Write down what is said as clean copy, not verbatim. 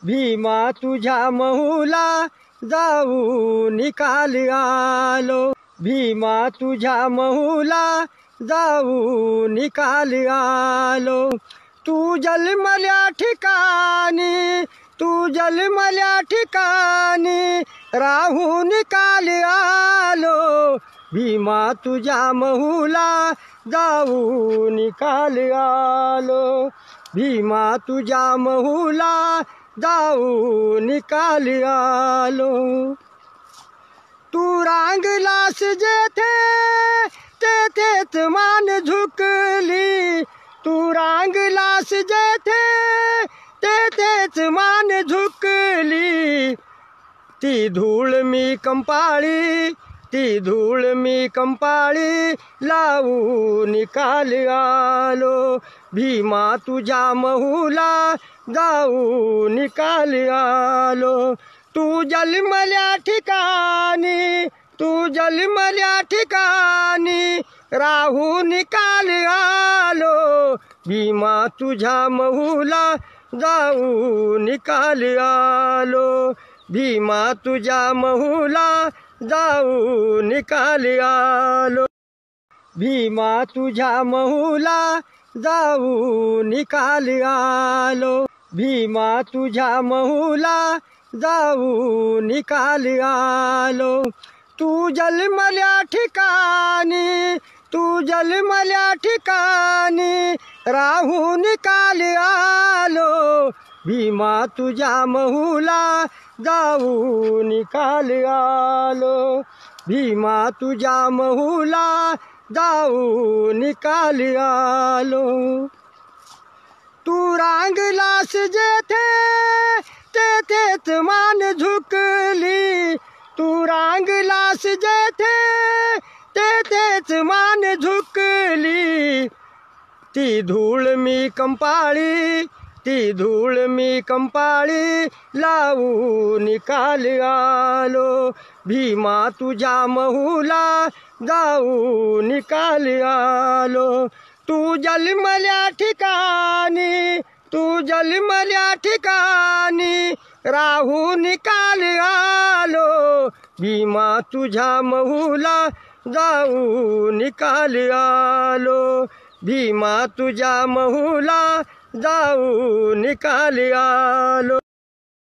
भीमा तुझ्या महूला जाऊ निकाल आलो, भीमा तुझ्या महूला जाऊ निकाल आलो। तू जन्मल्या ठिकाणी, तू जन्मल्या ठिकाणी राहून निकाल आलो, भीमा तुझ्या महूला जाऊ निकाल आलो, भीमा तुझ्या महूला जाऊ निकाल आलो। तू रांगलास जेथे तेथेच मान झुकली, तू रांगलास जेथे तेथेच मान झुकली। ती धूळ मी कंपाळी, ती धूळ मी कंपाळी लावू निकाल आलो, भीमा तुझ्या महूला जाऊ निकाल आलो। तू जन्मल्या ठिकाणी, तू जन्मल्या ठिकाणी राहू निकाल आलो, भीमा तुझ्या महूला जाऊ निकाल आलो, भीमा तुझ्या महूला जाऊ निकाल आलो, भीमा तुझ्या महूला जाऊ निकाल आलो, भीमा तुझ्या महूला जाऊ निकाल आलो। तू जन्मल्या ठिकाणी, तू जन्मल्या ठिकाणी राहू निकाल आलो, भीमा तुझ्या महूला जाऊ निकाल आलो, भीमा तुझ्या महूला जाऊ निकाल आलो। तू रांगलास जेथे तेथेच मान झुकली, तू रांगलास जेथे तेथेच मान झुकली। ती धूळ मी कंपाळी, ती धूळ मी कंपाळी लावू निकाल आलो, भीमा तुझ्या महूला जाऊ निकाल आलो। तू जन्मल्या ठिकाणी, तू जन्मल्या ठिकाणी राहू निकाल आलो, भीमा तुझ्या महूला जाऊ निकाल आलो, भीमा तुझ्या महूला जाऊ निकाल आलो।